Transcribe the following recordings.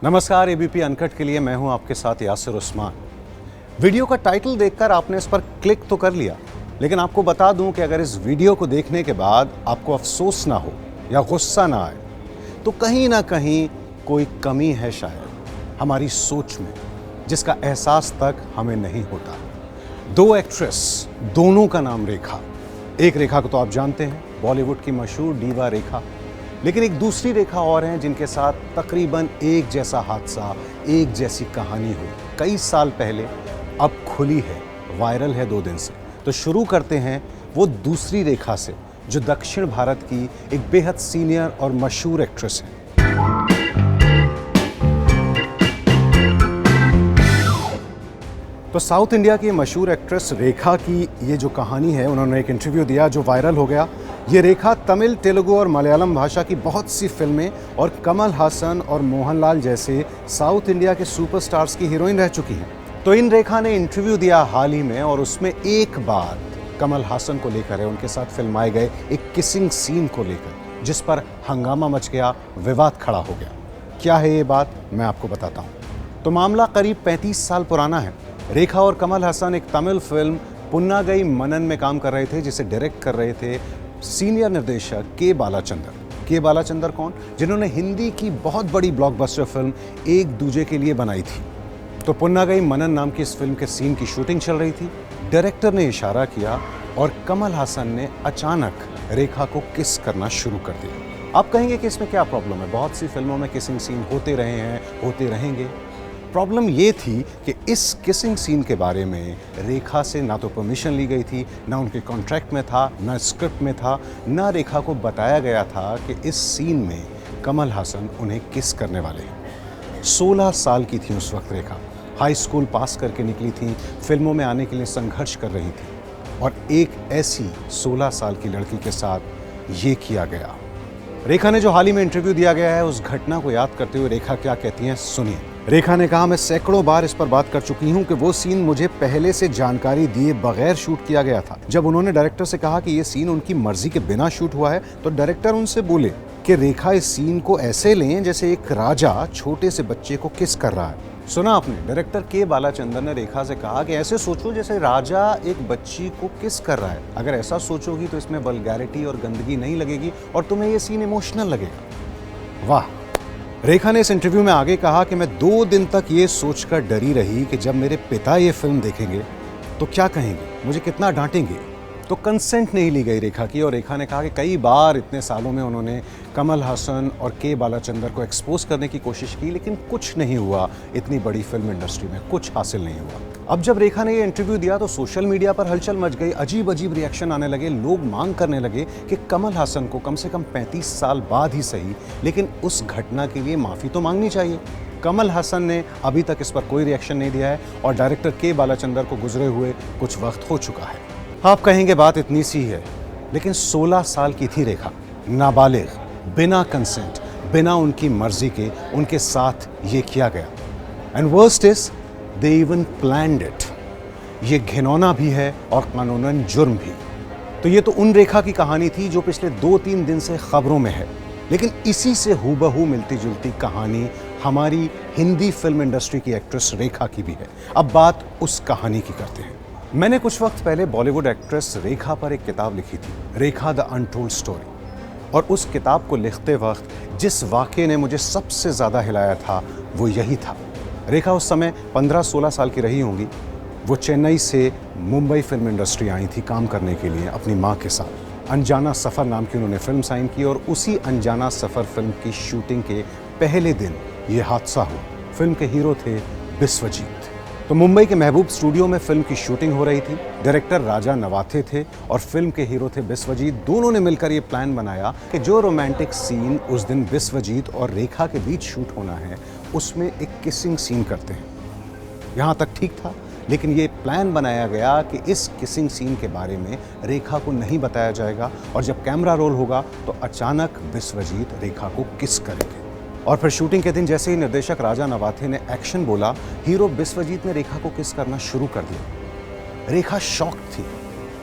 नमस्कार, ABP uncut के लिए मैं हूं आपके साथ यासिर उस्मान। वीडियो का टाइटल देखकर आपने इस पर क्लिक तो कर लिया, लेकिन आपको बता दूं कि अगर इस वीडियो को देखने के बाद आपको अफसोस ना हो या गुस्सा ना आए, तो कहीं ना कहीं कोई कमी है शायद हमारी सोच में, जिसका एहसास तक हमें नहीं होता। दो एक्ट्रेस, दोनों का नाम रेखा। एक रेखा को तो आप जानते हैं, बॉलीवुड की मशहूर डीवा रेखा, लेकिन एक दूसरी रेखा और हैं जिनके साथ तकरीबन एक जैसा हादसा, एक जैसी कहानी हुई कई साल पहले, अब खुली है, वायरल है 2 दिन से। तो शुरू करते हैं वो दूसरी रेखा से, जो दक्षिण भारत की एक बेहद सीनियर और मशहूर एक्ट्रेस है। तो साउथ इंडिया की मशहूर एक्ट्रेस रेखा की ये जो कहानी है, उन्होंने एक इंटरव्यू दिया जो वायरल हो गया। ये रेखा तमिल, तेलुगु और मलयालम भाषा की बहुत सी फिल्में और कमल हासन और मोहनलाल जैसे साउथ इंडिया के सुपरस्टार्स की हीरोइन रह चुकी हैं। तो इन रेखा ने इंटरव्यू दिया हाल ही में, और उसमें एक बात कमल हासन को लेकर है, उनके साथ फिल्माए गए एक किसिंग सीन को लेकर, जिस पर हंगामा मच गया, विवाद खड़ा हो गया। क्या है ये बात, मैं आपको बताता हूँ। तो मामला करीब 35 साल पुराना है। रेखा और कमल हासन एक तमिल फिल्म पुन्नागई मनन में काम कर रहे थे, जिसे डायरेक्ट कर रहे थे सीनियर निर्देशक के बालाचंदर। के बालाचंदर कौन? जिन्होंने हिंदी की बहुत बड़ी ब्लॉकबस्टर फिल्म एक दूजे के लिए बनाई थी। तो पुन्नागई मनन नाम की इस फिल्म के सीन की शूटिंग चल रही थी। डायरेक्टर ने इशारा किया और कमल हासन ने अचानक रेखा को किस करना शुरू कर दिया। आप कहेंगे कि इसमें क्या प्रॉब्लम है? बहुत सी फिल्मों में किसिंग सीन होते रहे हैं, होते रहेंगे। प्रॉब्लम ये थी कि इस किसिंग सीन के बारे में रेखा से ना तो परमिशन ली गई थी, ना उनके कॉन्ट्रैक्ट में था, ना स्क्रिप्ट में था, ना रेखा को बताया गया था कि इस सीन में कमल हासन उन्हें किस करने वाले हैं। 16 साल की थी उस वक्त रेखा, हाई स्कूल पास करके निकली थी, फिल्मों में आने के लिए संघर्ष कर रही थी, और एक ऐसी 16 साल की लड़की के साथ ये किया गया। रेखा ने जो हाल ही में इंटरव्यू दिया गया है, उस घटना को याद करते हुए रेखा क्या कहती हैं, सुनिए। रेखा ने कहा, मैं सैकड़ों बार इस पर बात कर चुकी हूं कि वो सीन मुझे पहले से जानकारी दिए बगैर शूट किया गया था। जब उन्होंने डायरेक्टर से कहा कि ये सीन उनकी मर्जी के बिना शूट हुआ है, तो डायरेक्टर उनसे बोले कि रेखा इस सीन को ऐसे लें जैसे एक राजा छोटे से बच्चे को किस कर रहा है। सुना आपने? डायरेक्टर के बालाचंदर ने रेखा से कहा कि ऐसे सोचो जैसे राजा एक बच्ची को किस कर रहा है। अगर ऐसा सोचोगी तो इसमें वल्गैरिटी और गंदगी नहीं लगेगी और तुम्हें ये सीन इमोशनल लगेगा। वाह! रेखा ने इस इंटरव्यू में आगे कहा कि मैं 2 दिन तक ये सोचकर डरी रही कि जब मेरे पिता ये फिल्म देखेंगे तो क्या कहेंगे, मुझे कितना डांटेंगे। तो कंसेंट नहीं ली गई रेखा की, और रेखा ने कहा कि कई बार इतने सालों में उन्होंने कमल हासन और के बालाचंदर को एक्सपोज करने की कोशिश की, लेकिन कुछ नहीं हुआ। इतनी बड़ी फिल्म इंडस्ट्री में कुछ हासिल नहीं हुआ। अब जब रेखा ने ये इंटरव्यू दिया तो सोशल मीडिया पर हलचल मच गई, अजीब अजीब रिएक्शन आने लगे। लोग मांग करने लगे कि कमल हासन को कम से कम 35 साल बाद ही सही, लेकिन उस घटना के लिए माफ़ी तो मांगनी चाहिए। कमल हासन ने अभी तक इस पर कोई रिएक्शन नहीं दिया है, और डायरेक्टर के बालाचंदर को गुजरे हुए कुछ वक्त हो चुका है। आप कहेंगे बात इतनी सी है, लेकिन 16 साल की थी रेखा, नाबालिग, बिना कंसेंट, बिना उनकी मर्जी के उनके साथ ये किया गया। And worst is they even planned it. ये घिनौना भी है और कानूनन जुर्म भी। तो ये तो उन रेखा की कहानी थी जो पिछले 2-3 दिन से खबरों में है, लेकिन इसी से हूबहू मिलती जुलती कहानी हमारी हिंदी फिल्म इंडस्ट्री की एक्ट्रेस रेखा की भी है। अब बात उस कहानी की करते हैं। मैंने कुछ वक्त पहले बॉलीवुड एक्ट्रेस रेखा पर एक किताब लिखी थी, रेखा द अनटोल्ड स्टोरी, और उस किताब को लिखते वक्त जिस वाक़े ने मुझे सबसे ज़्यादा हिलाया था वो यही था। रेखा उस समय 15-16 साल की रही होंगी। वो चेन्नई से मुंबई फिल्म इंडस्ट्री आई थी काम करने के लिए अपनी माँ के साथ। अनजाना सफ़र नाम की उन्होंने फिल्म साइन की, और उसी अनजाना सफ़र फिल्म की शूटिंग के पहले दिन ये हादसा हुआ। फिल्म के हीरो थे बिस्वजीत। तो मुंबई के महबूब स्टूडियो में फिल्म की शूटिंग हो रही थी। डायरेक्टर राजा नवाथे थे और फिल्म के हीरो थे बिस्वजीत। दोनों ने मिलकर ये प्लान बनाया कि जो रोमांटिक सीन उस दिन बिस्वजीत और रेखा के बीच शूट होना है, उसमें एक किसिंग सीन करते हैं। यहाँ तक ठीक था, लेकिन ये प्लान बनाया गया कि इस किसिंग सीन के बारे में रेखा को नहीं बताया जाएगा, और जब कैमरा रोल होगा तो अचानक बिस्वजीत रेखा को किस करेंगे। और फिर शूटिंग के दिन जैसे ही निर्देशक राजा नवाथे ने एक्शन बोला, हीरो बिस्वजीत ने रेखा को किस करना शुरू कर दिया। रेखा शॉक थी,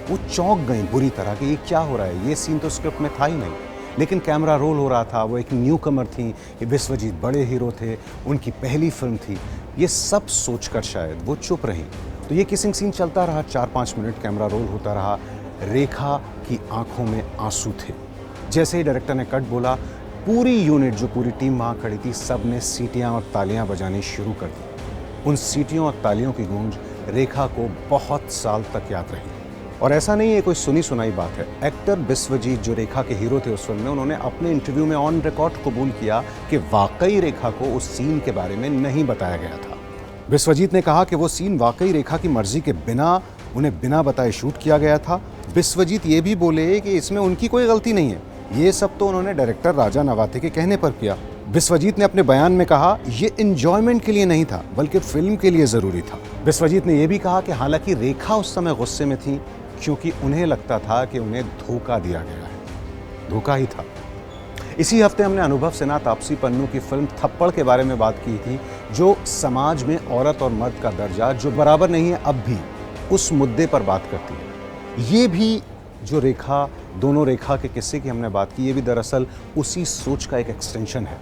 वो चौंक गई बुरी तरह कि ये क्या हो रहा है, ये सीन तो स्क्रिप्ट में था ही नहीं। लेकिन कैमरा रोल हो रहा था, वो एक न्यू कमर थी, ये विश्वजीत बड़े हीरो थे, उनकी पहली फिल्म थी। ये सब सोचकर शायद वो चुप रहीं। तो ये किसिंग सीन चलता रहा, 4-5 मिनट कैमरा रोल होता रहा। रेखा की आंखों में आंसू थे। जैसे ही डायरेक्टर ने कट बोला, पूरी यूनिट, जो पूरी टीम वहाँ खड़ी थी, सब ने सीटियाँ और तालियाँ बजानी शुरू कर दी। उन सीटियों और तालियों की गूंज रेखा को बहुत साल तक याद रही। और ऐसा नहीं है कोई सुनी सुनाई बात है। एक्टर बिस्वजीत, जो रेखा के हीरो थे उस फिल्म में, उन्होंने अपने इंटरव्यू में ऑन रिकॉर्ड कबूल किया कि वाकई रेखा को उस सीन के बारे में नहीं बताया गया था। बिस्वजीत ने कहा कि वो सीन वाकई रेखा की मर्जी के बिना, उन्हें बिना बताए शूट किया गया था। बिस्वजीत ये भी बोले कि इसमें उनकी कोई गलती नहीं है, ये सब तो उन्होंने डायरेक्टर राजा नवाते के कहने पर किया। बिस्वजीत ने अपने बयान में कहा, ये एंजॉयमेंट के लिए नहीं था, बल्कि फिल्म के लिए ज़रूरी था। बिस्वजीत ने यह भी कहा कि हालांकि रेखा उस समय गुस्से में थी, क्योंकि उन्हें लगता था कि उन्हें धोखा दिया गया है। धोखा ही था। इसी हफ्ते हमने अनुभव सिन्हा, तापसी पन्नू की फिल्म थप्पड़ के बारे में बात की थी, जो समाज में औरत और मर्द का दर्जा जो बराबर नहीं है अब भी, उस मुद्दे पर बात करती है। ये भी जो रेखा, दोनों रेखा के किस्से की हमने बात की, ये भी दरअसल उसी सोच का एक एक्सटेंशन है।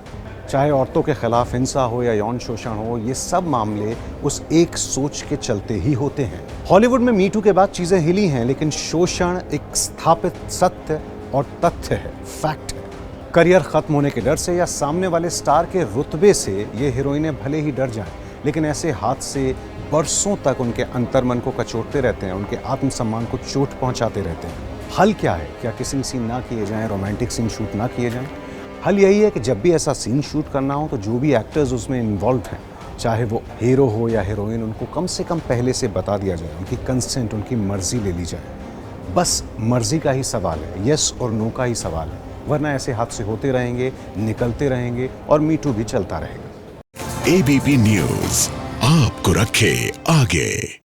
चाहे औरतों के खिलाफ हिंसा हो या यौन शोषण हो, ये सब मामले उस एक सोच के चलते ही होते हैं। हॉलीवुड में मीटू के बाद चीजें हिली हैं, लेकिन शोषण एक स्थापित सत्य और तथ्य है, फैक्ट है। करियर खत्म होने के डर से या सामने वाले स्टार के रुतबे से ये हीरोइनें भले ही डर जाएं, लेकिन ऐसे हादसे बरसों तक उनके अंतर्मन को कचोटते रहते हैं, उनके आत्मसम्मान को चोट पहुंचाते रहते हैं। हल क्या है? क्या किसिंग सीन ना किए जाएं, रोमांटिक सीन शूट ना किए जाएं? हल यही है कि जब भी ऐसा सीन शूट करना हो, तो जो भी एक्टर्स उसमें इन्वॉल्व हैं, चाहे वो हीरो हो या हीरोइन, उनको कम से कम पहले से बता दिया जाए, उनकी कंसेंट, उनकी मर्जी ले ली जाए। बस मर्जी का ही सवाल है, यस और नो का ही सवाल है, वरना ऐसे हादसे होते रहेंगे, निकलते रहेंगे और मीटू भी चलता रहेगा। एबीपी न्यूज़ आपको रखे आगे।